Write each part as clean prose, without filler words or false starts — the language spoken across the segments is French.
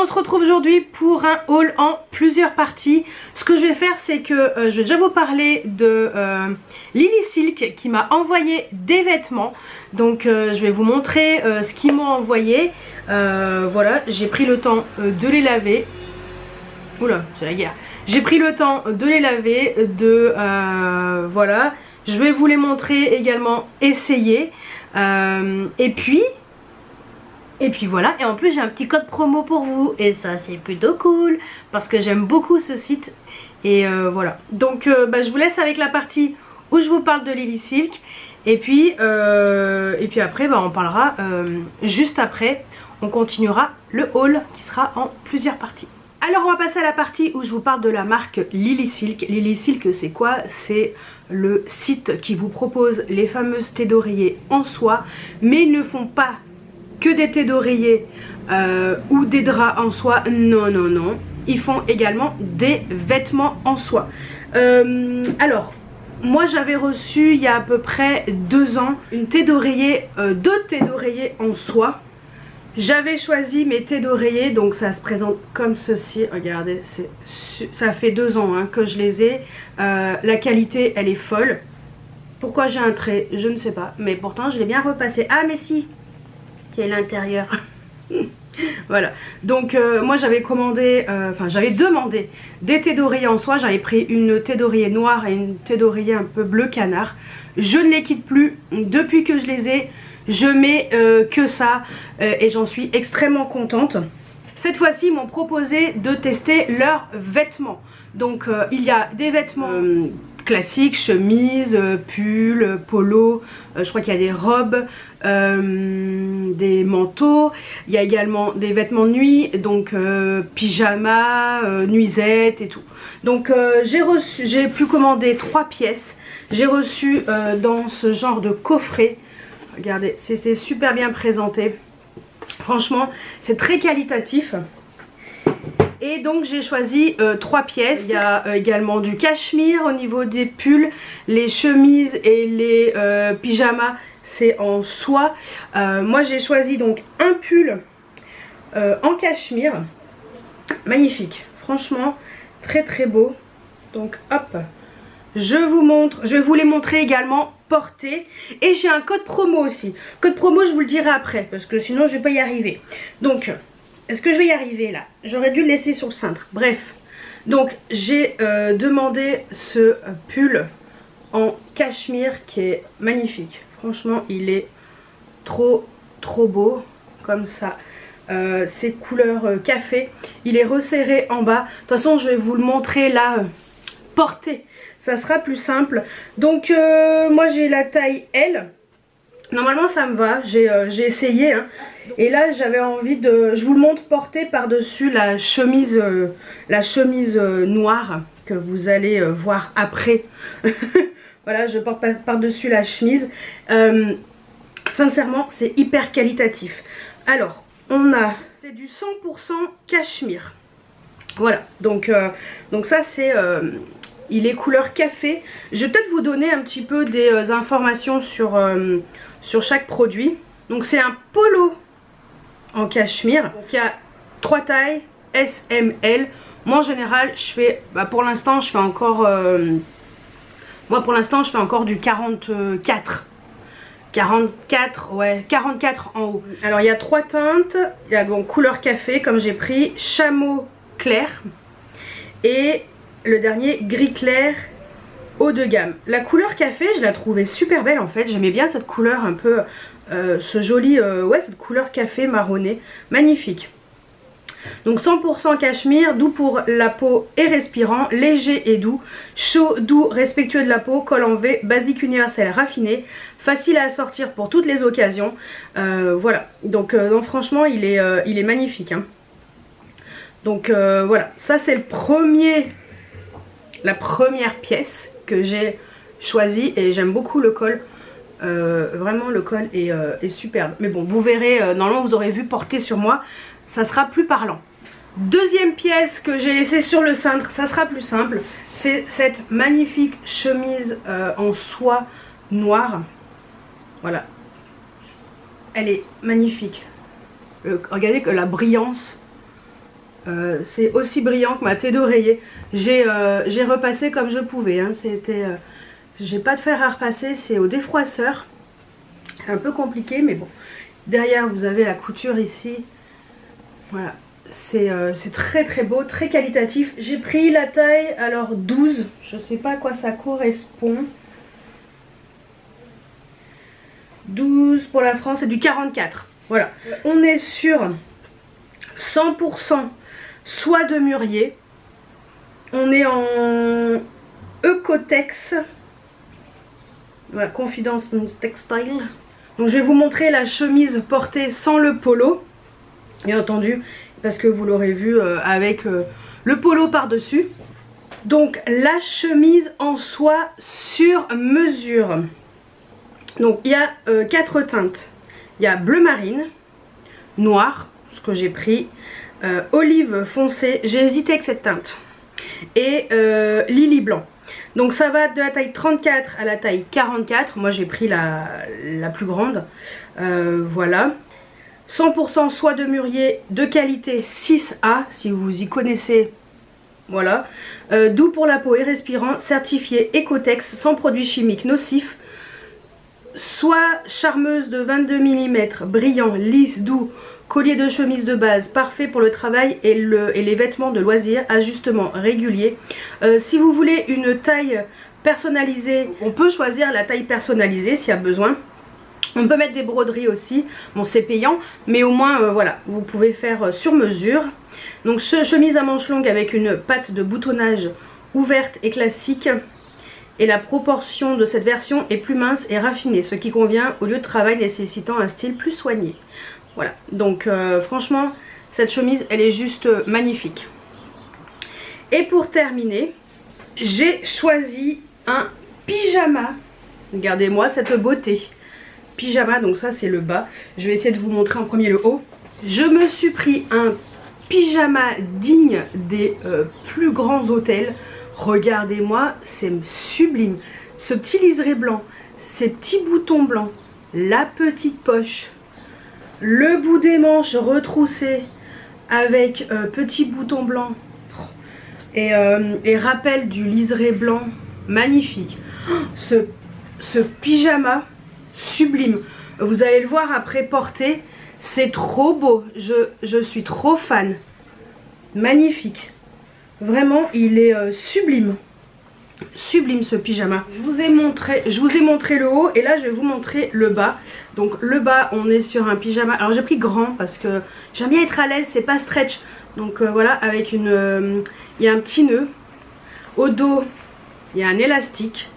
on se retrouve aujourd'hui pour un haul en plusieurs parties. Ce que je vais faire, c'est que je vais déjà vous parler de Lily Silk qui m'a envoyé des vêtements. Donc je vais vous montrer ce qu'ils m'ont envoyé. Voilà, j'ai pris le temps de les laver. Oula, c'est la guerre. J'ai pris le temps de les laver, voilà. Je vais vous les montrer également, essayer. Et puis voilà, et en plus j'ai un petit code promo pour vous, et ça c'est plutôt cool, parce que j'aime beaucoup ce site, et voilà. Donc je vous laisse avec la partie où je vous parle de Lily Silk, et puis après on parlera juste après, on continuera le haul qui sera en plusieurs parties. Alors on va passer à la partie où je vous parle de la marque Lily Silk. Lily Silk, c'est quoi? C'est le site qui vous propose les fameuses thés d'oreiller en soie, mais ils ne font pas que des thés d'oreiller ou des draps en soie, non non non, ils font également des vêtements en soie. Alors moi j'avais reçu il y a à peu près 2 ans une thé d'oreiller, 2 thés d'oreiller en soie. J'avais choisi mes thés d'oreiller, donc ça se présente comme ceci, regardez, ça fait 2 ans que je les ai, la qualité elle est folle. Pourquoi j'ai un trait, je ne sais pas, mais pourtant je l'ai bien repassé. Ah mais si, qui est l'intérieur. Voilà, donc moi j'avais commandé, j'avais demandé des thés d'oreiller en soie. J'avais pris une thé d'oreiller noire et une thé d'oreiller un peu bleu canard. Je ne les quitte plus depuis que je les ai. Je mets que ça et j'en suis extrêmement contente. Cette fois-ci, ils m'ont proposé de tester leurs vêtements. Donc il y a des vêtements classiques, chemises, pulls, polos, je crois qu'il y a des robes, des manteaux. Il y a également des vêtements de nuit, donc pyjama, nuisettes et tout. Donc j'ai pu commander 3 pièces. J'ai reçu dans ce genre de coffret. Regardez, c'est super bien présenté. Franchement, c'est très qualitatif. Et donc j'ai choisi 3 pièces. Il y a également du cachemire au niveau des pulls. Les chemises et les pyjamas, c'est en soie. Moi j'ai choisi donc un pull en cachemire. Magnifique. Franchement, très très beau. Donc hop, je vous montre. Je vais vous les montrer également porté, et j'ai un code promo aussi. Code promo, je vous le dirai après parce que sinon je vais pas y arriver. Donc est-ce que je vais y arriver là? J'aurais dû le laisser sur le cintre. Bref, donc j'ai demandé ce pull en cachemire qui est magnifique. Franchement il est trop beau comme ça. C'est couleur café. Il est resserré en bas. De toute façon je vais vous le montrer là porté, ça sera plus simple. Donc moi j'ai la taille L. Normalement ça me va, j'ai essayé et là j'avais envie de, je vous le montre porté par dessus la chemise noire que vous allez voir après. Voilà, je porte par dessus la chemise. Sincèrement c'est hyper qualitatif. Alors c'est du 100% cachemire. Voilà, donc ça c'est il est couleur café. Je vais peut-être vous donner un petit peu des informations sur chaque produit. Donc c'est un polo en cachemire. Donc il y a 3 tailles, S, M, L. Moi en général je fais, pour l'instant je fais encore du 44. 44, ouais, 44 en haut. Alors il y a 3 teintes. Il y a donc couleur café comme j'ai pris, chameau clair et le dernier gris clair haut de gamme. La couleur café je la trouvais super belle en fait. J'aimais bien cette couleur un peu ce joli cette couleur café marronné, magnifique. Donc 100% cachemire, doux pour la peau et respirant, léger et doux, chaud, doux, respectueux de la peau, col en V, basique universel raffiné, facile à assortir pour toutes les occasions. Voilà, donc franchement il est magnifique Donc voilà, ça c'est la première pièce que j'ai choisie et j'aime beaucoup le col. Vraiment le col est superbe. Mais bon, vous verrez, normalement vous aurez vu porter sur moi, ça sera plus parlant. Deuxième pièce que j'ai laissée sur le cintre, ça sera plus simple. C'est cette magnifique chemise en soie noire. Voilà. Elle est magnifique. Regardez que la brillance c'est aussi brillant que ma thé d'oreiller. J'ai repassé comme je pouvais, hein. J'ai pas de fer à repasser, c'est au défroisseur. C'est un peu compliqué, mais bon. Derrière vous avez la couture ici. Voilà, c'est très très beau, très qualitatif. J'ai pris la taille, alors 12, je sais pas à quoi ça correspond. 12 pour la France et du 44. Voilà, on est sur 100% soie de mûrier. On est en Ecotex. Voilà, Confidence Textile. Donc je vais vous montrer la chemise portée sans le polo. Bien entendu, parce que vous l'aurez vu avec le polo par-dessus. Donc la chemise en soie sur mesure. Donc il y a 4 teintes. Il y a bleu marine, noir, ce que j'ai pris, olive foncé, j'ai hésité avec cette teinte, et lily blanc. Donc ça va de la taille 34 à la taille 44. Moi j'ai pris la plus grande. Voilà. 100% soie de mûrier de qualité 6A, si vous y connaissez. Voilà. Doux pour la peau et respirant, certifié Ecotex, sans produits chimiques nocifs. Soie charmeuse de 22 mm, brillant, lisse, doux. Collier de chemise de base, parfait pour le travail et les vêtements de loisirs, ajustement régulier. Si vous voulez une taille personnalisée, on peut choisir la taille personnalisée s'il y a besoin. On peut mettre des broderies aussi, bon c'est payant, mais au moins voilà, vous pouvez faire sur mesure. Donc chemise à manches longues avec une patte de boutonnage ouverte et classique. Et la proportion de cette version est plus mince et raffinée, ce qui convient au lieu de travail nécessitant un style plus soigné. Voilà, donc franchement, cette chemise, elle est juste magnifique. Et pour terminer, j'ai choisi un pyjama. Regardez-moi cette beauté. Pyjama, donc ça c'est le bas. Je vais essayer de vous montrer en premier le haut. Je me suis pris un pyjama digne des plus grands hôtels. Regardez-moi, c'est sublime. Ce petit liseré blanc, ces petits boutons blancs, la petite poche, le bout des manches retroussé avec petits boutons blancs et rappel du liseré blanc, magnifique. Ce pyjama sublime, vous allez le voir après porter, c'est trop beau, je suis trop fan, magnifique, vraiment il est sublime. Sublime ce pyjama. Je vous ai montré le haut et là je vais vous montrer le bas. Donc le bas, on est sur un pyjama. Alors j'ai pris grand parce que j'aime bien être à l'aise, c'est pas stretch. Donc voilà, avec il y a un petit nœud. Au dos, il y a un élastique.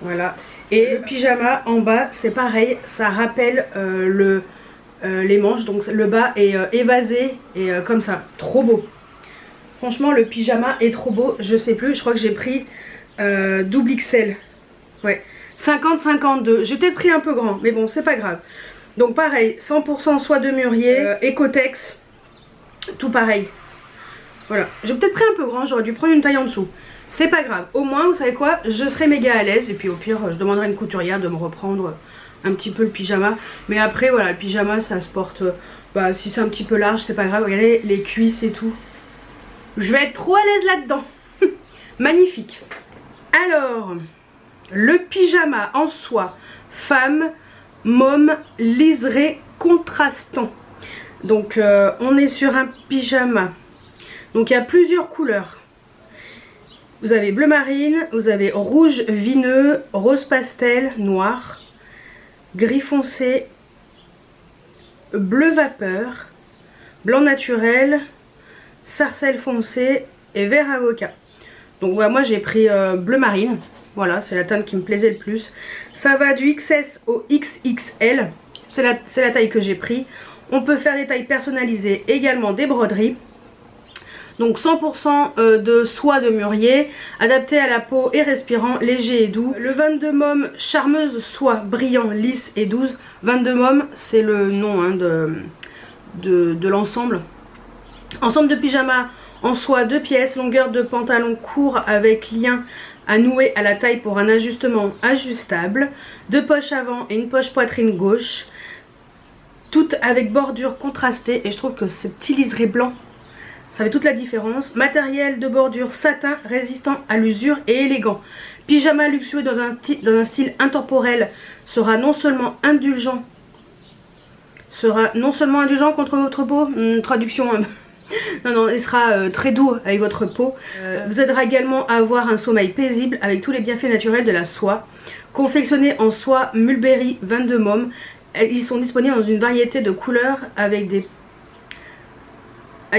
Voilà. Et le pyjama en bas, c'est pareil, ça rappelle les manches. Donc le bas est évasé et comme ça, trop beau. Franchement le pyjama est trop beau, je sais plus, je crois que j'ai pris double XL. Ouais, 50-52, j'ai peut-être pris un peu grand, mais bon c'est pas grave. Donc pareil, 100% soie de mûrier, Ecotex, tout pareil. Voilà, j'ai peut-être pris un peu grand, j'aurais dû prendre une taille en dessous. C'est pas grave, au moins vous savez quoi, je serai méga à l'aise. Et puis au pire, je demanderai à une couturière de me reprendre un petit peu le pyjama. Mais après voilà, le pyjama ça se porte, si c'est un petit peu large c'est pas grave, regardez les cuisses et tout. Je vais être trop à l'aise là-dedans. Magnifique. Alors, le pyjama en soie, femme, môme, liseré, contrastant. Donc, on est sur un pyjama. Donc, il y a plusieurs couleurs. Vous avez bleu marine, vous avez rouge vineux, rose pastel, noir, gris foncé, bleu vapeur, blanc naturel, sarcelle foncé et vert avocat. Donc voilà, moi j'ai pris bleu marine. Voilà, c'est la teinte qui me plaisait le plus. Ça va du XS au XXL. C'est la taille que j'ai pris. On peut faire des tailles personnalisées, également des broderies. Donc 100% de soie de mûrier, adapté à la peau et respirant, léger et doux. Le 22 môme, charmeuse soie, brillant, lisse et douce. 22 môme, c'est le nom hein, de l'ensemble. Ensemble de pyjama en soie 2 pièces, longueur de pantalon court avec lien à nouer à la taille pour un ajustement ajustable. 2 poches avant et une poche poitrine gauche. Toutes avec bordure contrastée et je trouve que ce petit liseré blanc, Ça fait toute la différence. Matériel de bordure satin résistant à l'usure et élégant. Pyjama luxueux dans un style intemporel sera non seulement indulgent contre votre peau. Traduction. Non, il sera très doux avec votre peau. Vous aidera également à avoir un sommeil paisible avec tous les bienfaits naturels de la soie. Confectionnés en soie Mulberry 22 Mom. Ils sont disponibles dans une variété de couleurs avec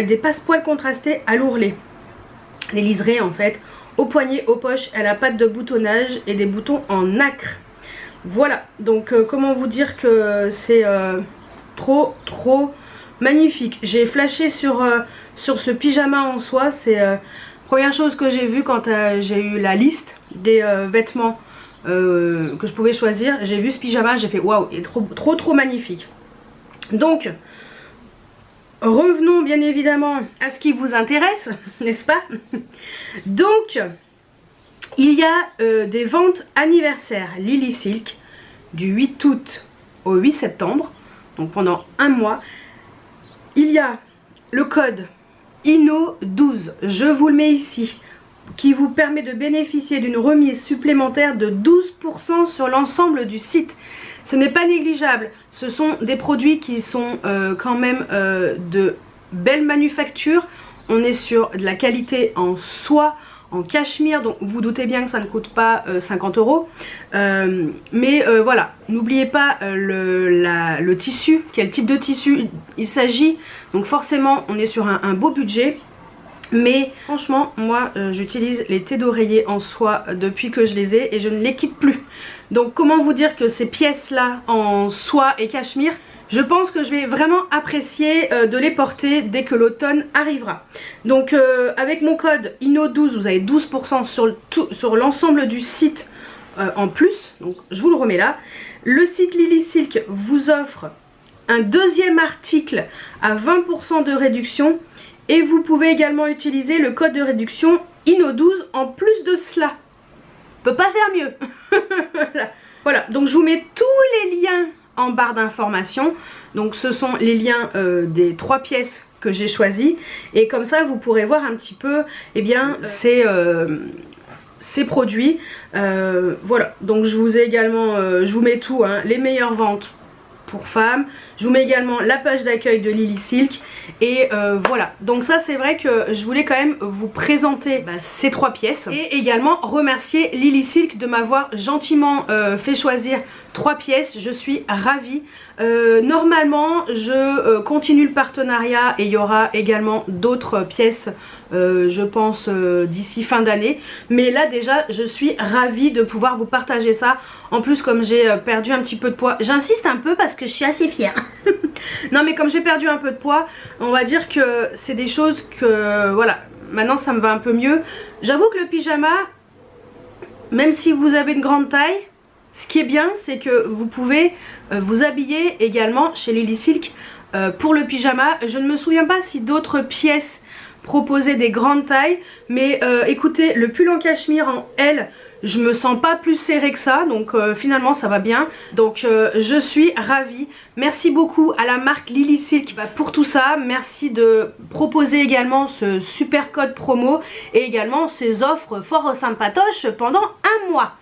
des passepoils contrastés à l'ourlet. Les liserés en fait, aux poignets, aux poches, elle a patte de boutonnage et des boutons en nacre. Voilà, donc comment vous dire que c'est trop magnifique. J'ai flashé sur ce pyjama en soie, c'est première chose que j'ai vue quand j'ai eu la liste des vêtements que je pouvais choisir. J'ai vu ce pyjama, j'ai fait waouh, il est trop magnifique. Donc revenons bien évidemment à ce qui vous intéresse, n'est-ce pas? Donc, il y a des ventes anniversaires Lily Silk du 8 août au 8 septembre, donc pendant un mois. Il y a le code INO12, je vous le mets ici, qui vous permet de bénéficier d'une remise supplémentaire de 12% sur l'ensemble du site. Ce n'est pas négligeable, ce sont des produits qui sont quand même de belle manufacture. On est sur de la qualité en soie, en cachemire, donc vous doutez bien que ça ne coûte pas 50 €. Mais voilà, n'oubliez pas le tissu, quel type de tissu il s'agit. Donc forcément on est sur un beau budget. Mais franchement, moi j'utilise les thés d'oreiller en soie depuis que je les ai et je ne les quitte plus. Donc comment vous dire que ces pièces là en soie et cachemire, je pense que je vais vraiment apprécier de les porter dès que l'automne arrivera. Donc avec mon code INO12, vous avez 12% sur l'ensemble du site en plus. Donc je vous le remets là. Le site Lily Silk vous offre un deuxième article à 20% de réduction. Et vous pouvez également utiliser le code de réduction INO12 en plus de cela. On peut pas faire mieux. Voilà, donc je vous mets tous les liens en barre d'informations. Donc ce sont les liens des 3 pièces que j'ai choisies. Et comme ça vous pourrez voir un petit peu ces produits. Voilà, donc je vous ai également, je vous mets tout, hein, les meilleures ventes pour femmes. Je vous mets également la page d'accueil de Lily Silk. Et voilà, donc ça c'est vrai que je voulais quand même vous présenter ces 3 pièces. Et également remercier Lily Silk de m'avoir gentiment fait choisir 3 pièces. Je suis ravie. Normalement je continue le partenariat et il y aura également d'autres pièces je pense d'ici fin d'année. Mais là déjà je suis ravie de pouvoir vous partager ça. En plus comme j'ai perdu un petit peu de poids, j'insiste un peu parce que je suis assez fière. Non mais comme j'ai perdu un peu de poids, on va dire que c'est des choses que voilà, maintenant ça me va un peu mieux. J'avoue que le pyjama, même si vous avez une grande taille, ce qui est bien c'est que vous pouvez vous habiller également chez Lily Silk pour le pyjama. Je ne me souviens pas si d'autres pièces proposaient des grandes tailles, mais écoutez, le pull en cachemire en L, je me sens pas plus serrée que ça, donc finalement ça va bien. Donc je suis ravie. Merci beaucoup à la marque Lily Silk pour tout ça. Merci de proposer également ce super code promo et également ces offres fort sympatoches pendant un mois.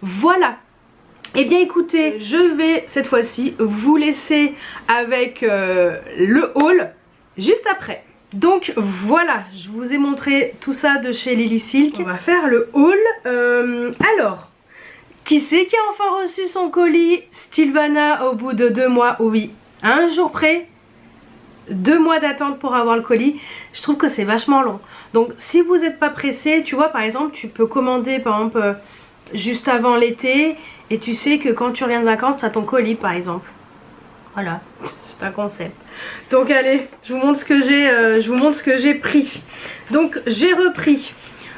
Voilà. Et bien écoutez, je vais cette fois-ci vous laisser avec le haul juste après. Donc voilà, je vous ai montré tout ça de chez Lily Silk. On va faire le haul. Alors, qui c'est qui a enfin reçu son colis? Stilvana au bout de 2 mois, oui, un jour près. 2 mois d'attente pour avoir le colis. Je trouve que c'est vachement long. Donc si vous n'êtes pas pressé, tu vois par exemple, tu peux commander par exemple juste avant l'été. Et tu sais que quand tu reviens de vacances, tu as ton colis par exemple. Voilà, c'est un concept. Donc allez, je vous montre ce que j'ai pris. Donc j'ai repris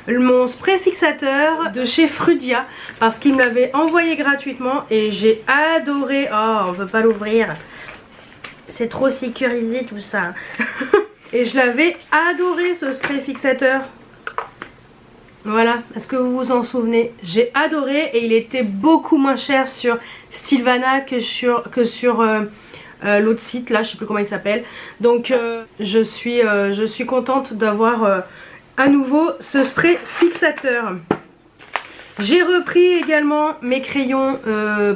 mon spray fixateur de chez Frudia parce qu'il me l'avait envoyé gratuitement et j'ai adoré. Oh, on peut pas l'ouvrir. C'est trop sécurisé tout ça. Et je l'avais adoré ce spray fixateur. Voilà, est-ce que vous vous en souvenez? J'ai adoré et il était beaucoup moins cher sur Stilvana que sur l'autre site là, je sais plus comment il s'appelle. Donc je suis contente d'avoir à nouveau ce spray fixateur. J'ai repris également mes crayons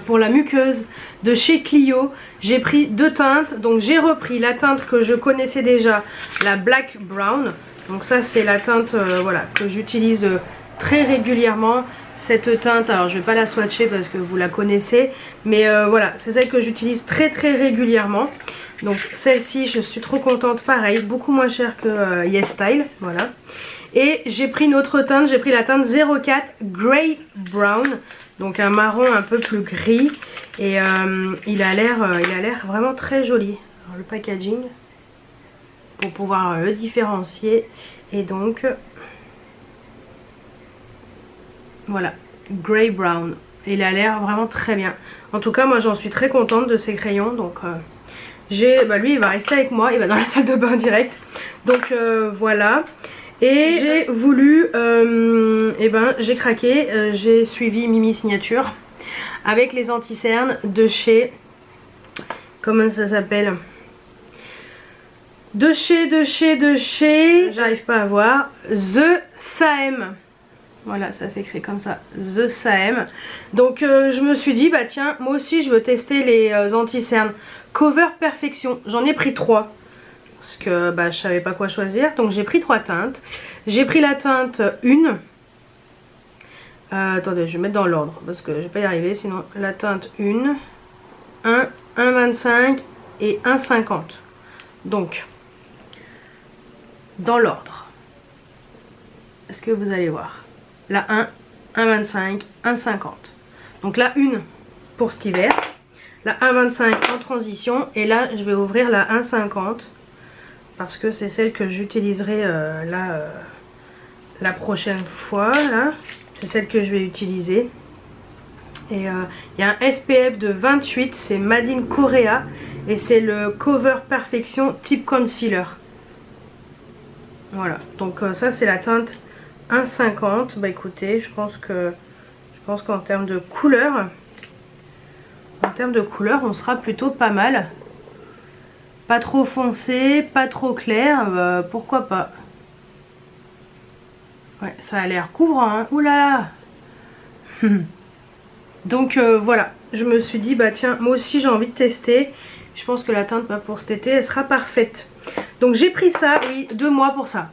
pour la muqueuse de chez Clio. J'ai pris 2 teintes. Donc j'ai repris la teinte que je connaissais déjà, la Black Brown. Donc ça c'est la teinte voilà, que j'utilise très régulièrement. Cette teinte, alors je vais pas la swatcher parce que vous la connaissez. Mais voilà, c'est celle que j'utilise très régulièrement. Donc celle-ci je suis trop contente, pareil, beaucoup moins chère que YesStyle. Voilà. Et j'ai pris une autre teinte, j'ai pris la teinte 04 Grey Brown. Donc un marron un peu plus gris. Et il a l'air vraiment très joli. Alors, le packaging, pour pouvoir le différencier. Et donc, voilà, Grey Brown. Il a l'air vraiment très bien. En tout cas, moi j'en suis très contente de ces crayons. Donc lui il va rester avec moi, il va dans la salle de bain direct. Donc voilà. Et j'ai voulu, j'ai craqué, j'ai suivi Mimi Signature avec les anti-cernes de chez, comment ça s'appelle, de chez, j'arrive pas à voir, The Saem. Voilà, ça s'écrit comme ça, The Saem. Donc je me suis dit, bah tiens, moi aussi je veux tester les anti-cernes Cover Perfection. J'en ai pris 3. Parce que bah, je savais pas quoi choisir. Donc j'ai pris 3 teintes. J'ai pris la teinte 1. Attendez, je vais mettre dans l'ordre. Parce que je vais pas y arriver. Sinon, la teinte 1, 1,25 et 1,50. Donc, dans l'ordre. Est-ce que vous allez voir? La 1, 1,25, 1,50. Donc la 1 pour cet hiver. La 1,25 en transition. Et là, je vais ouvrir la 1,50. Parce que c'est celle que j'utiliserai la prochaine fois. C'est celle que je vais utiliser. Et il y a un SPF de 28. C'est Made in Korea. Et c'est le Cover Perfection Tip Concealer. Voilà. Donc ça c'est la teinte 1,50. Bah écoutez, je pense qu'en termes de couleur, on sera plutôt pas mal. Pas trop foncé, pas trop clair, pourquoi pas. Ouais, ça a l'air couvrant, hein. Ouh là là. Donc voilà, je me suis dit, bah tiens, moi aussi j'ai envie de tester. Je pense que la teinte pour cet été, elle sera parfaite. Donc j'ai pris ça, oui, 2 mois pour ça.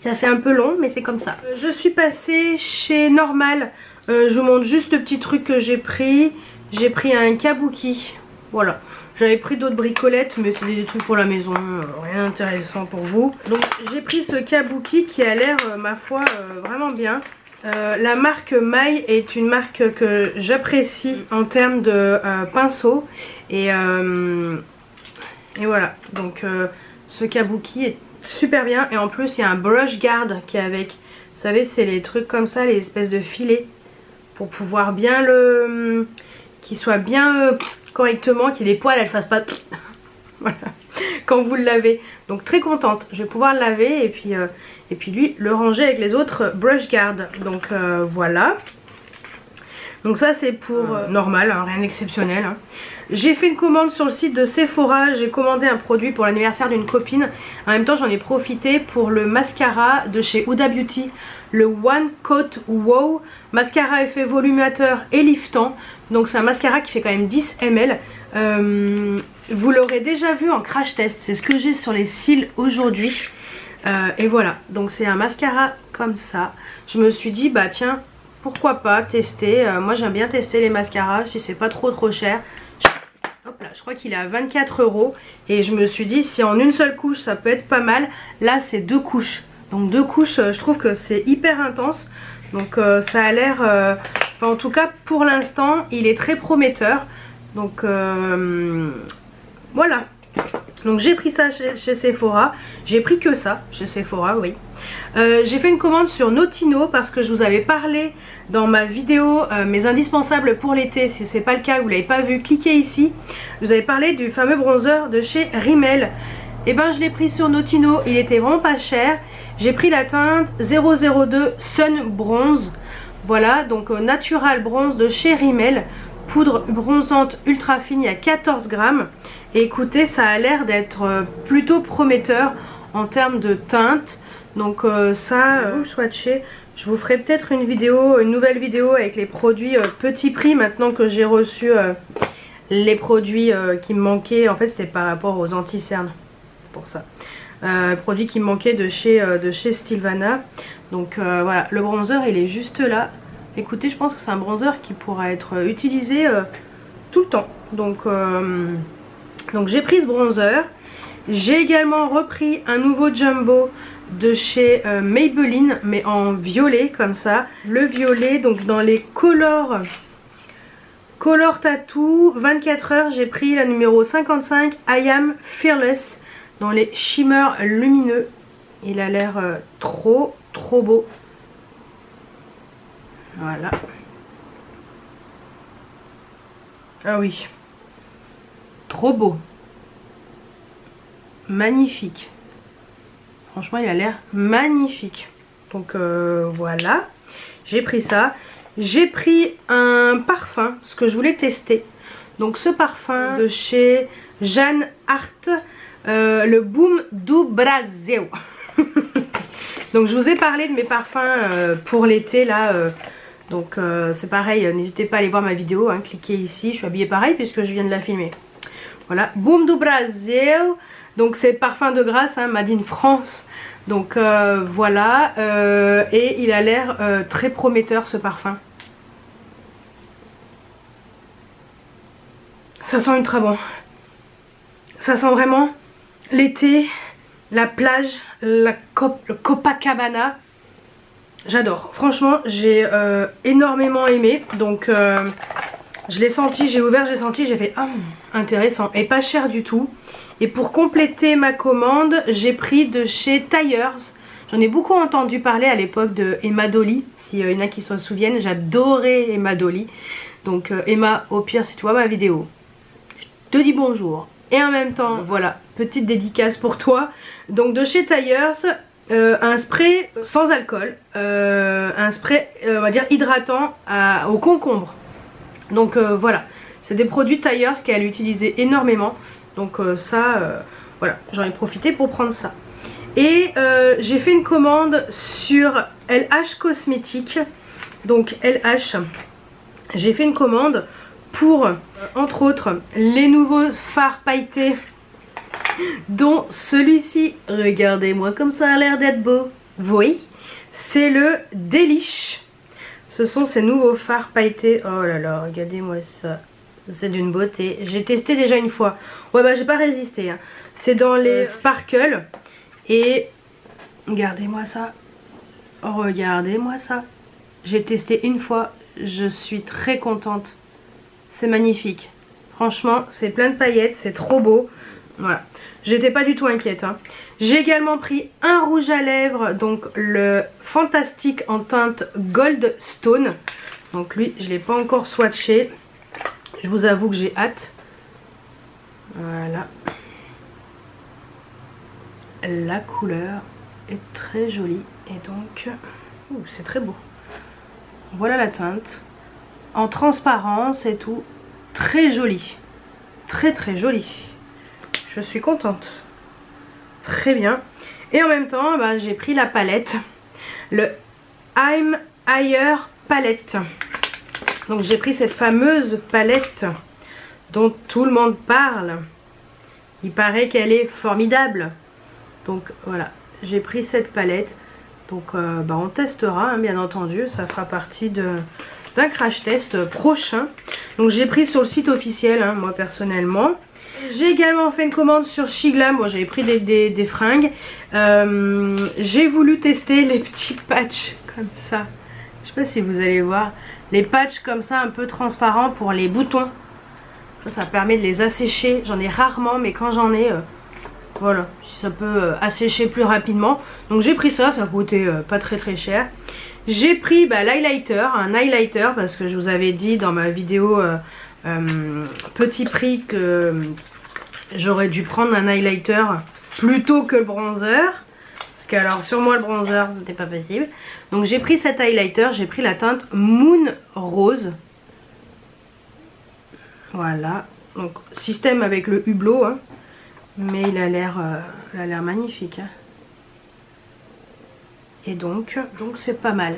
Ça fait un peu long, mais c'est comme ça. Je suis passée chez Normal. Je vous montre juste le petit truc que j'ai pris. J'ai pris un kabuki, voilà. J'avais pris d'autres bricolettes, mais c'est des trucs pour la maison, rien d'intéressant pour vous. Donc j'ai pris ce kabuki qui a l'air, ma foi, vraiment bien. La marque Mai est une marque que j'apprécie en termes de pinceau. Et voilà, donc ce kabuki est super bien. Et en plus il y a un brush guard qui est avec. Vous savez, c'est les trucs comme ça, les espèces de filets. Pour pouvoir bien le... qu'il soit bien... correctement, qu'il les poils elles fassent pas voilà, quand vous le lavez. Donc très contente, je vais pouvoir le laver et puis lui le ranger avec les autres brush guard. Donc voilà. Donc ça c'est pour Normal, hein, rien d'exceptionnel. Hein. J'ai fait une commande sur le site de Sephora, j'ai commandé un produit pour l'anniversaire d'une copine. En même temps j'en ai profité pour le mascara de chez Huda Beauty, le One Coat Wow, mascara effet volumateur et liftant. Donc c'est un mascara qui fait quand même 10 ml. Vous l'aurez déjà vu en crash test, c'est ce que j'ai sur les cils aujourd'hui. Et voilà, donc c'est un mascara comme ça. Je me suis dit bah tiens, pourquoi pas tester. Moi j'aime bien tester les mascaras si c'est pas trop cher. Hop là, je crois qu'il est à 24 € et je me suis dit si en une seule couche ça peut être pas mal. Là c'est 2 couches. Donc 2 couches, je trouve que c'est hyper intense. Donc ça a l'air... Enfin en tout cas pour l'instant il est très prometteur. Donc voilà. Donc j'ai pris ça chez Sephora. J'ai pris que ça chez Sephora, oui. J'ai fait une commande sur Notino parce que je vous avais parlé dans ma vidéo mes indispensables pour l'été. Si ce n'est pas le cas, vous ne l'avez pas vu, cliquez ici. Je vous avais parlé du fameux bronzer de chez Rimmel. Et ben je l'ai pris sur Notino, il était vraiment pas cher. J'ai pris la teinte 002 Sun Bronze. Voilà, donc Natural Bronze de chez Rimmel poudre bronzante ultra fine, il y a 14 grammes. Et écoutez, ça a l'air d'être plutôt prometteur en termes de teinte. Donc ça, vous le swatchez. Je vous ferai peut-être une nouvelle vidéo avec les produits petit prix maintenant que j'ai reçu les produits qui me manquaient. En fait, c'était par rapport aux anti-cernes. C'est pour ça. Produits qui me manquaient de chez Stilvana. Donc voilà, le bronzer il est juste là. Écoutez, je pense que c'est un bronzer qui pourra être utilisé tout le temps. Donc j'ai pris ce bronzer. J'ai également repris un nouveau jumbo de chez Maybelline, mais en violet comme ça. Le violet, donc dans les Color Tattoo 24 heures, j'ai pris la numéro 55, I Am Fearless, dans les shimmer lumineux. Il a l'air trop beau. Voilà. Ah oui. Trop beau. Magnifique. Franchement, il a l'air magnifique. Donc voilà. J'ai pris ça. J'ai pris un parfum, ce que je voulais tester. Donc ce parfum de chez Jeanne Art, le Boom do Brasil. Donc je vous ai parlé de mes parfums pour l'été là. Donc c'est pareil, n'hésitez pas à aller voir ma vidéo, hein, cliquez ici. Je suis habillée pareil puisque je viens de la filmer. Voilà, Boom do Brasil. Donc c'est parfum de grâce, hein, Made in France. Donc voilà, et il a l'air très prometteur ce parfum. Ça sent ultra bon. Ça sent vraiment l'été, la plage, le Copacabana. J'adore. Franchement, j'ai énormément aimé. Donc je l'ai senti, j'ai ouvert, j'ai senti, j'ai fait intéressant. Et pas cher du tout. Et pour compléter ma commande, j'ai pris de chez Tyers. J'en ai beaucoup entendu parler à l'époque de Emma Dolly. Si y en a qui se souviennent, j'adorais Emma Dolly. Donc Emma, au pire, si tu vois ma vidéo, je te dis bonjour. Et en même temps, voilà, petite dédicace pour toi. Donc de chez Tyers, un spray sans alcool. Un spray, on va dire, hydratant au concombre. Donc voilà, c'est des produits Tyers qu'elle utilisait énormément. Donc voilà, j'en ai profité pour prendre ça. Et j'ai fait une commande sur LH Cosmétiques. Donc LH, j'ai fait une commande pour, entre autres, les nouveaux fards pailletés. Dont celui-ci, regardez-moi comme ça a l'air d'être beau. Oui, c'est le Delish. Ce sont ces nouveaux fards pailletés. Oh là là, regardez-moi ça. C'est d'une beauté. J'ai testé déjà une fois. Ouais bah j'ai pas résisté. Hein. C'est dans les Sparkle. Et regardez-moi ça. Regardez-moi ça. J'ai testé une fois. Je suis très contente. C'est magnifique. Franchement, c'est plein de paillettes. C'est trop beau. Voilà. J'étais pas du tout inquiète. Hein. J'ai également pris un rouge à lèvres. Donc le Fantastique en teinte Gold Stone. Donc lui, je l'ai pas encore swatché. Je vous avoue que j'ai hâte. Voilà. La couleur est très jolie. Et donc, c'est très beau. Voilà la teinte. En transparence et tout. Très jolie. Très joli. Je suis contente. Très bien. Et en même temps, bah, j'ai pris la palette. Le I'm Higher palette. Donc j'ai pris cette fameuse palette dont tout le monde parle. Il paraît qu'elle est formidable. Donc voilà, j'ai pris cette palette. Donc bah, on testera, hein, bien entendu. Ça fera partie d'un crash test prochain. Donc j'ai pris sur le site officiel, hein, moi personnellement. J'ai également fait une commande sur Shiglam. Moi j'avais pris des fringues. J'ai voulu tester les petits patchs comme ça. Je sais pas si vous allez voir. Les patchs comme ça un peu transparents pour les boutons. Ça permet de les assécher. J'en ai rarement, mais quand j'en ai, voilà, ça peut assécher plus rapidement. Donc j'ai pris ça, ça coûtait pas très cher. J'ai pris l'highlighter, un highlighter, parce que je vous avais dit dans ma vidéo petit prix que j'aurais dû prendre un highlighter plutôt que le bronzer. Parce que alors sur moi le bronzer c'était pas possible. Donc j'ai pris cet highlighter, j'ai pris la teinte Moon Rose. Voilà, donc système avec le hublot, hein. Mais il a l'air magnifique, hein. Et donc c'est pas mal.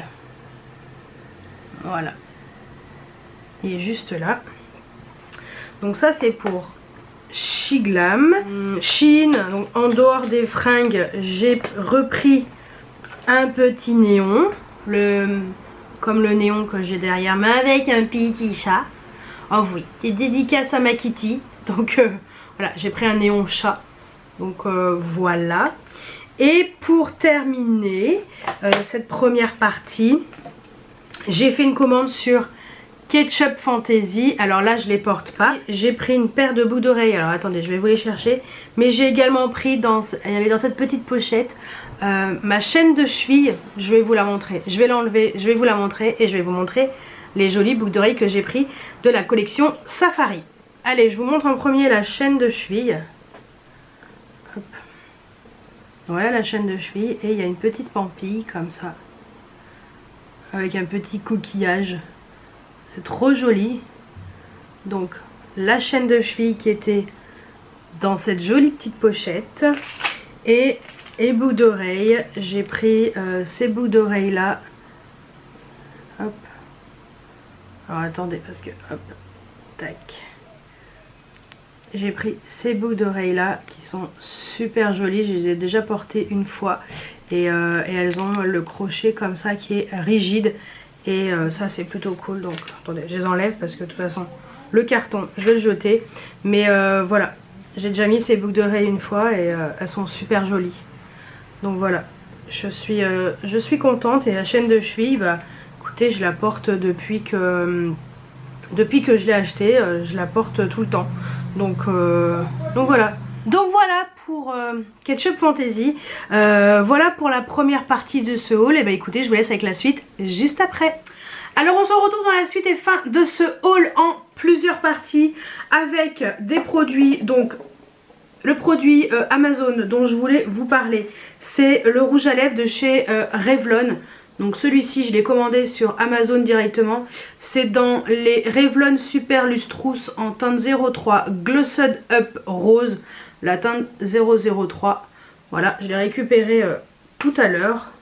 Voilà, il est juste là. Donc ça c'est pour Shiglam. Shein, donc en dehors des fringues, j'ai repris un petit néon, comme le néon que j'ai derrière, mais avec un petit chat. Oh oui, des dédicaces à ma kitty. Donc voilà, j'ai pris un néon chat. Donc voilà. Et pour terminer cette première partie, j'ai fait une commande sur Ketchup Fantasy. Alors là, je les porte pas. J'ai pris une paire de boucles d'oreilles. Alors attendez, je vais vous les chercher. Mais j'ai également pris il y avait dans cette petite pochette ma chaîne de cheville. Je vais vous la montrer. Je vais l'enlever, je vais vous la montrer et je vais vous montrer les jolies boucles d'oreilles que j'ai pris de la collection Safari. Allez, je vous montre en premier la chaîne de cheville. Hop. Voilà la chaîne de cheville et il y a une petite pampille comme ça. Avec un petit coquillage. C'est trop joli. Donc la chaîne de cheville qui était dans cette jolie petite pochette. Et boucles d'oreilles. J'ai pris ces boucles d'oreilles là. Hop. Alors attendez parce que hop. Tac. J'ai pris ces boucles d'oreilles là qui sont super jolies. Je les ai déjà portées une fois. Et elles ont le crochet comme ça qui est rigide. Et ça c'est plutôt cool. Donc attendez, je les enlève parce que de toute façon le carton je vais le jeter. Mais voilà, j'ai déjà mis ces boucles d'oreilles une fois et elles sont super jolies. Donc voilà, je suis contente. Et la chaîne de cheville, bah écoutez, je la porte depuis que je l'ai achetée. Je la porte tout le temps. Donc voilà. Donc voilà pour Ketchup Fantasy. Voilà pour la première partie de ce haul. Et bah écoutez, je vous laisse avec la suite juste après. Alors on se retrouve dans la suite et fin de ce haul en plusieurs parties avec des produits. Donc le produit Amazon dont je voulais vous parler, c'est le rouge à lèvres de chez Revlon. Donc celui-ci je l'ai commandé sur Amazon directement. C'est dans les Revlon Super Lustrous en teinte 03 Glossed Up Rose. La teinte 003. Voilà, je l'ai récupéré tout à l'heure.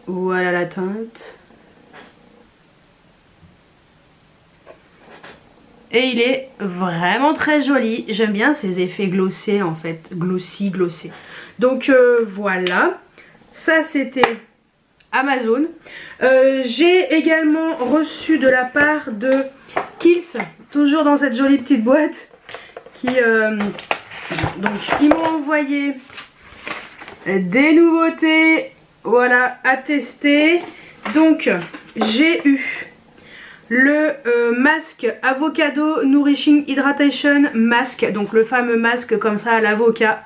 Voilà la teinte. Et il est vraiment très joli. J'aime bien ces effets glossés en fait. Glossy. Donc voilà. Ça c'était Amazon. J'ai également reçu de la part de Kiehl's. Toujours dans cette jolie petite boîte. Donc ils m'ont envoyé des nouveautés, voilà, à tester. Donc j'ai eu le masque Avocado Nourishing Hydratation Mask, donc le fameux masque comme ça à l'avocat.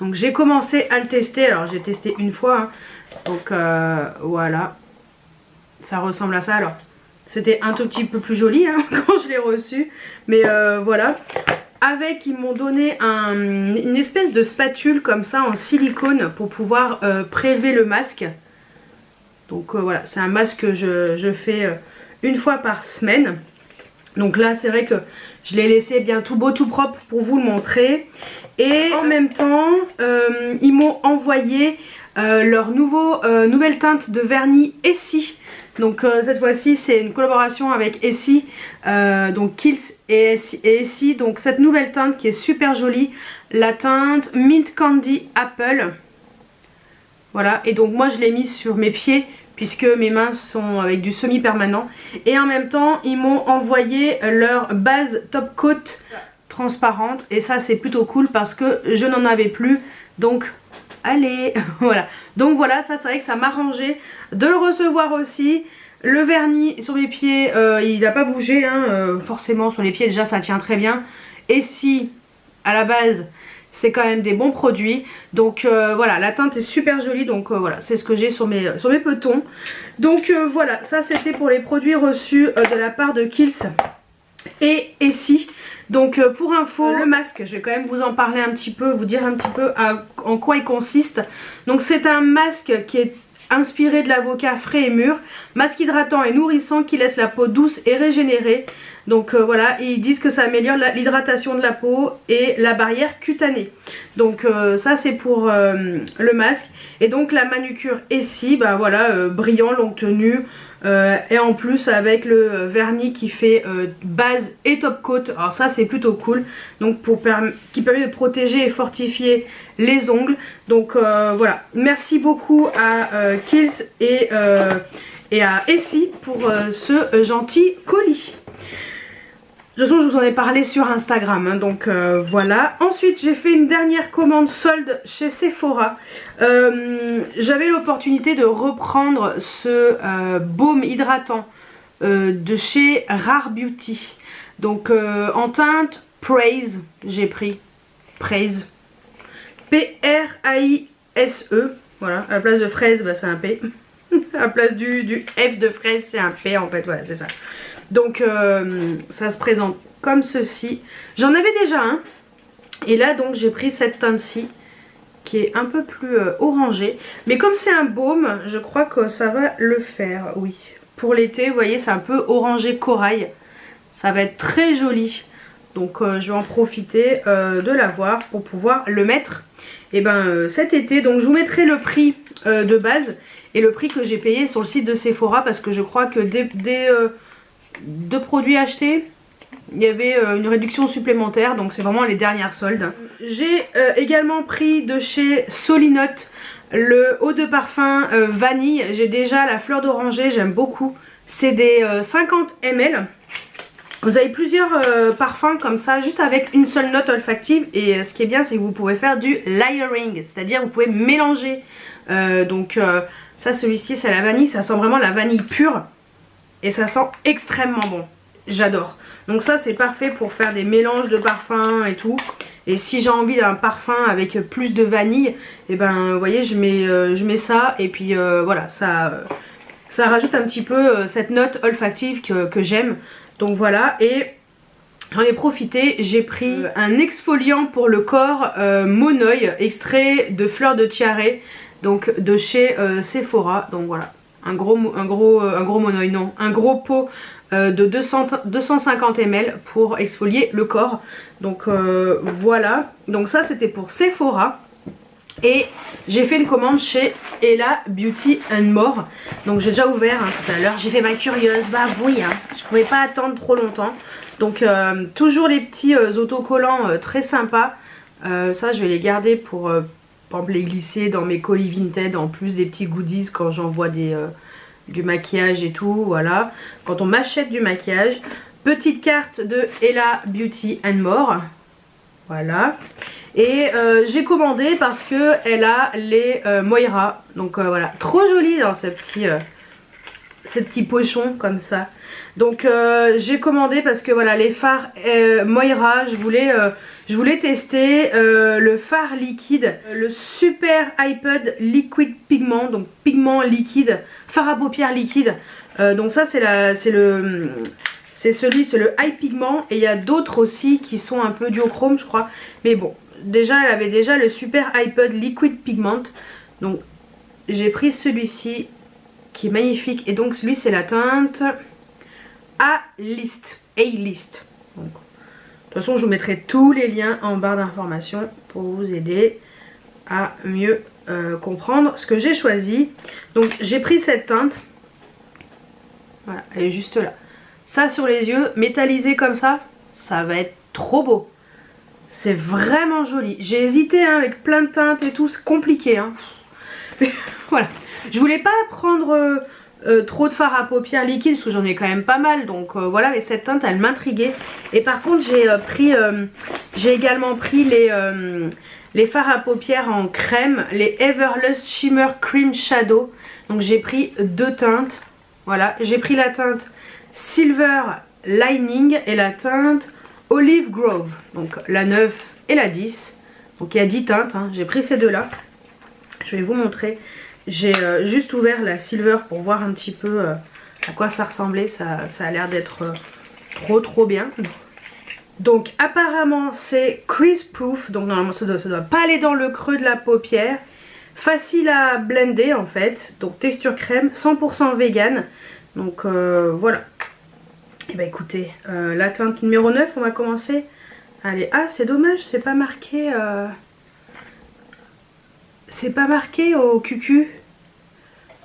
Donc j'ai commencé à le tester. Alors j'ai testé une fois, hein. Donc voilà, ça ressemble à ça. Alors c'était un tout petit peu plus joli, hein, quand je l'ai reçu, mais voilà. Avec, ils m'ont donné une espèce de spatule comme ça en silicone pour pouvoir prélever le masque. Donc voilà, c'est un masque que je fais une fois par semaine. Donc là c'est vrai que je l'ai laissé bien tout beau tout propre pour vous le montrer. Et en même temps ils m'ont envoyé leur nouvelle teinte de vernis Essie. Donc cette fois-ci c'est une collaboration avec Essie, donc Kiehl's et Essie. Donc cette nouvelle teinte qui est super jolie, la teinte Mint Candy Apple. Voilà, et donc moi je l'ai mise sur mes pieds puisque mes mains sont avec du semi-permanent. Et en même temps ils m'ont envoyé leur base top coat transparente. Et ça c'est plutôt cool parce que je n'en avais plus. Donc allez, voilà. Donc voilà, ça c'est vrai que ça m'arrangeait de le recevoir aussi. Le vernis sur mes pieds, il n'a pas bougé, hein, forcément sur les pieds déjà ça tient très bien. Et si à la base c'est quand même des bons produits. Donc voilà, la teinte est super jolie. Donc voilà, c'est ce que j'ai sur mes petons. Donc voilà, ça c'était pour les produits reçus de la part de Kiehl's et Essie. Donc pour info, le masque, je vais quand même vous en parler un petit peu, vous dire un petit peu en quoi il consiste. Donc c'est un masque qui est inspiré de l'avocat frais et mûr, masque hydratant et nourrissant qui laisse la peau douce et régénérée. Donc voilà, ils disent que ça améliore l'hydratation de la peau et la barrière cutanée. Donc ça c'est pour le masque. Et donc la manucure ici, bah voilà, brillant, longue tenue. Et en plus avec le vernis qui fait base et top coat. Alors ça c'est plutôt cool. Donc qui permet de protéger et fortifier les ongles. Donc voilà, merci beaucoup à Kiehl's et à Essie pour ce gentil colis. De toute façon je vous en ai parlé sur Instagram, hein, donc voilà. Ensuite j'ai fait une dernière commande solde chez Sephora. J'avais l'opportunité de reprendre ce baume hydratant de chez Rare Beauty. Donc en teinte Praise, j'ai pris Praise, P-R-A-I-S-E. Voilà, à la place de fraise, bah, c'est un P. À la place du F de fraise, c'est un P en fait, voilà, c'est ça. Donc ça se présente comme ceci. J'en avais déjà un. Et là donc j'ai pris cette teinte-ci qui est un peu plus orangée. Mais comme c'est un baume, je crois que ça va le faire, oui. Pour l'été, vous voyez, c'est un peu orangé corail. Ça va être très joli. Donc je vais en profiter de l'avoir pour pouvoir le mettre cet été. Donc je vous mettrai le prix de base et le prix que j'ai payé sur le site de Sephora. Parce que je crois que dès deux produits achetés, il y avait une réduction supplémentaire, donc c'est vraiment les dernières soldes. J'ai également pris de chez Solinote le eau de parfum vanille. J'ai déjà la fleur d'oranger, j'aime beaucoup. C'est des 50 ml. Vous avez plusieurs parfums comme ça, juste avec une seule note olfactive. Et ce qui est bien, c'est que vous pouvez faire du layering, c'est-à-dire vous pouvez mélanger. Ça, celui-ci, c'est la vanille, ça sent vraiment la vanille pure. Et ça sent extrêmement bon. J'adore. Donc ça c'est parfait pour faire des mélanges de parfums et tout. Et si j'ai envie d'un parfum avec plus de vanille, et vous voyez je mets ça. Et puis voilà, ça rajoute un petit peu cette note olfactive que j'aime. Donc voilà, et j'en ai profité. J'ai pris un exfoliant pour le corps Monoï, extrait de fleurs de tiare. Donc de chez Sephora. Donc voilà. Un gros monoï, non, un gros pot de 250 ml pour exfolier le corps. Donc voilà, donc ça c'était pour Sephora. Et j'ai fait une commande chez Ella Beauty and More. Donc j'ai déjà ouvert tout à l'heure, j'ai fait ma curieuse, bah oui, je pouvais pas attendre trop longtemps. Donc toujours les petits autocollants très sympas. Ça je vais les garder pour les glisser dans mes colis Vinted, en plus des petits goodies quand j'envoie du maquillage et tout, voilà. Quand on m'achète du maquillage. Petite carte de Ella Beauty and More. Voilà. Et j'ai commandé parce que elle a les Moira. Donc voilà, trop joli dans ce petit pochon comme ça. Donc j'ai commandé parce que voilà, les fards Moira, je voulais tester le fard liquide, le Super Hyped Liquid Pigment, donc pigment liquide, fard à paupières liquide. Donc ça c'est le Eye Pigment, et il y a d'autres aussi qui sont un peu duochrome je crois. Mais bon, déjà elle avait déjà le Super Hyped Liquid Pigment. Donc j'ai pris celui-ci qui est magnifique, et donc celui c'est la teinte A-List. Donc, de toute façon je vous mettrai tous les liens en barre d'informations pour vous aider à mieux comprendre ce que j'ai choisi. Donc j'ai pris cette teinte, voilà, elle est juste là. Ça sur les yeux, métallisé comme ça, ça va être trop beau. C'est vraiment joli. J'ai hésité avec plein de teintes et tout, c'est compliqué. Mais, voilà. Je voulais pas prendre trop de fard à paupières liquide parce que j'en ai quand même pas mal. Donc voilà, mais cette teinte elle m'intriguait. Et par contre j'ai également pris les fards à paupières en crème, les Everlust Shimmer Cream Shadow. Donc j'ai pris deux teintes. Voilà, j'ai pris la teinte Silver Lining et la teinte Olive Grove, donc la 9 et la 10. Donc il y a 10 teintes, j'ai pris ces deux là. Je vais vous montrer. J'ai juste ouvert la Silver pour voir un petit peu à quoi ça ressemblait. Ça a l'air d'être trop bien. Donc apparemment c'est crease proof, donc normalement ça doit pas aller dans le creux de la paupière. facile à blender en fait. Donc texture crème, 100% vegan. Donc voilà. Et bah écoutez, la teinte numéro 9, on va commencer. Allez, ah c'est dommage, c'est pas marqué au QQ.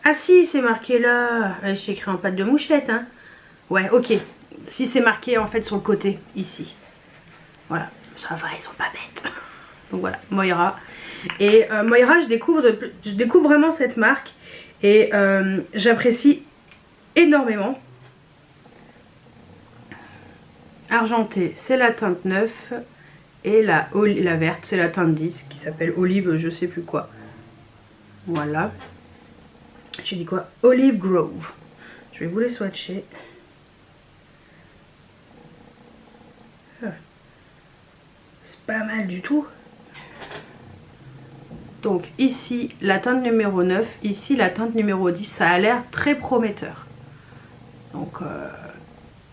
Ah si, c'est marqué là. J'ai écrit en pâte de mouchette, hein. Ouais, ok. Si c'est marqué en fait sur le côté, ici. Voilà, ça va, ils sont pas bêtes. Donc voilà, Moira. Et Moira, je découvre vraiment cette marque. Et j'apprécie énormément. Argenté, c'est la teinte 9. Et la verte, c'est la teinte 10 qui s'appelle Olive, je sais plus quoi. Voilà. J'ai dit quoi? Olive Grove. Je vais vous les swatcher. C'est pas mal du tout. Donc ici la teinte numéro 9, ici la teinte numéro 10. Ça a l'air très prometteur. Donc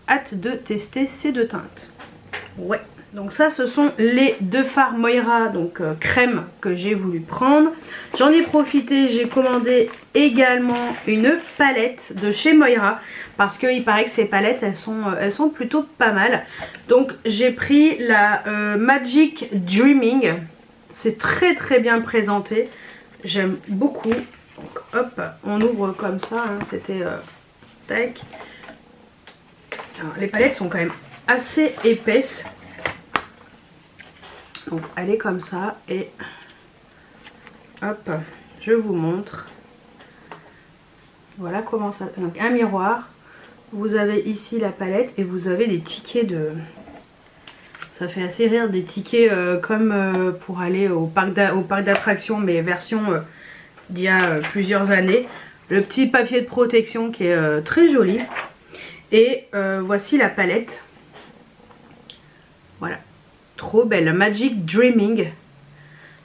hâte de tester ces deux teintes. Ouais. Donc ça ce sont les deux fards Moira, donc crème, que j'ai voulu prendre. J'en ai profité, j'ai commandé également une palette de chez Moira. Parce qu'il paraît que ces palettes elles sont plutôt pas mal. Donc j'ai pris la Magic Dreaming. C'est très très bien présenté. J'aime beaucoup. Donc hop, on ouvre comme ça, hein. C'était tac. Alors, les palettes sont quand même assez épaisses. Donc elle est comme ça et hop, je vous montre. Voilà comment ça... Donc un miroir, vous avez ici la palette et vous avez des tickets de... Ça fait assez rire, des tickets comme pour aller au parc d'attractions, mais version d'il y a plusieurs années. Le petit papier de protection qui est très joli. Et voici la palette. Voilà. Trop belle, Magic Dreaming,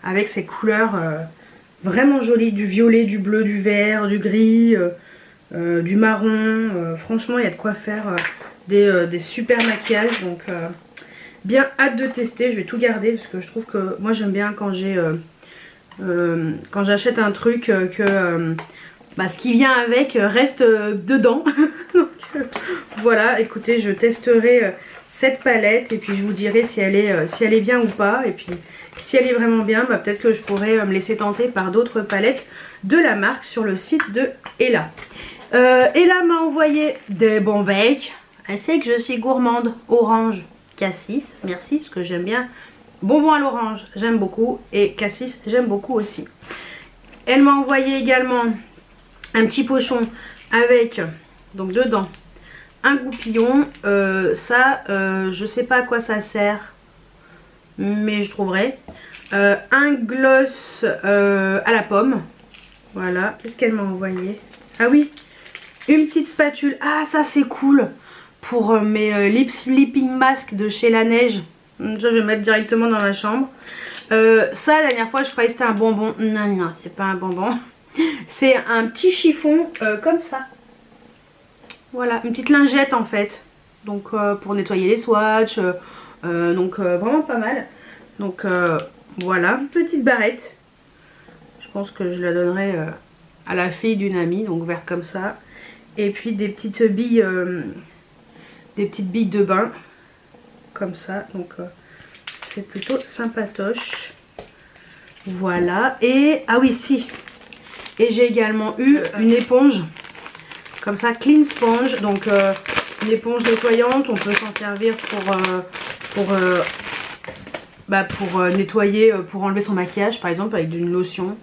avec ces couleurs vraiment jolies, du violet, du bleu, du vert, du gris, du marron. Franchement, il y a de quoi faire des super maquillages. Donc, bien hâte de tester. Je vais tout garder parce que je trouve que moi j'aime bien quand j'achète un truc que ce qui vient avec reste dedans. Donc, voilà, écoutez, je testerai cette palette et puis je vous dirai si elle est bien ou pas. Et puis si elle est vraiment bien, peut-être que je pourrais me laisser tenter par d'autres palettes de la marque sur le site de Ella. Ella m'a envoyé des bons becs. Elle sait que je suis gourmande. Orange, cassis, merci, parce que j'aime bien. Bonbon à l'orange, j'aime beaucoup. Et cassis, j'aime beaucoup aussi. Elle m'a envoyé également un petit pochon avec, donc dedans, un goupillon. Je sais pas à quoi ça sert, mais je trouverai. Un gloss à la pomme. Voilà, qu'est-ce qu'elle m'a envoyé? Ah oui, une petite spatule. Ah, ça c'est cool pour mes lip sleeping mask de chez La Neige. Je vais mettre directement dans ma chambre. Ça, la dernière fois, je croyais que c'était un bonbon. Non, non, c'est pas un bonbon. C'est un petit chiffon comme ça. Voilà, une petite lingette en fait. Donc pour nettoyer les swatchs. Vraiment pas mal. Donc voilà, petite barrette. Je pense que je la donnerai à la fille d'une amie. Donc vert comme ça. Et puis des petites billes de bain. Comme ça. Donc c'est plutôt sympatoche. Voilà. Et ah oui, si. Et j'ai également eu une éponge. Comme ça, clean sponge. Donc une éponge nettoyante. On peut s'en servir pour nettoyer, pour enlever son maquillage par exemple avec une lotion.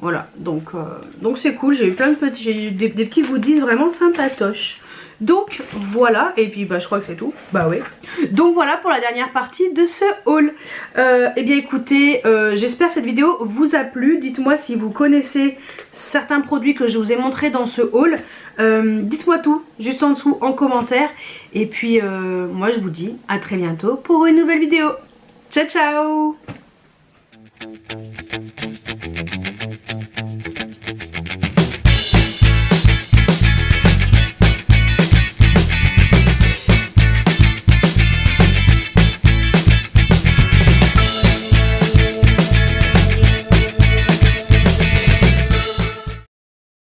Voilà, donc c'est cool. J'ai eu plein de petits, des petits goodies vraiment sympatoches. Donc voilà, et puis je crois que c'est tout. Bah ouais. Donc voilà pour la dernière partie de ce haul. Eh bien écoutez, j'espère que cette vidéo vous a plu. Dites-moi si vous connaissez certains produits que je vous ai montrés dans ce haul. Dites-moi tout juste en dessous en commentaire. Et puis moi je vous dis à très bientôt pour une nouvelle vidéo. Ciao ciao.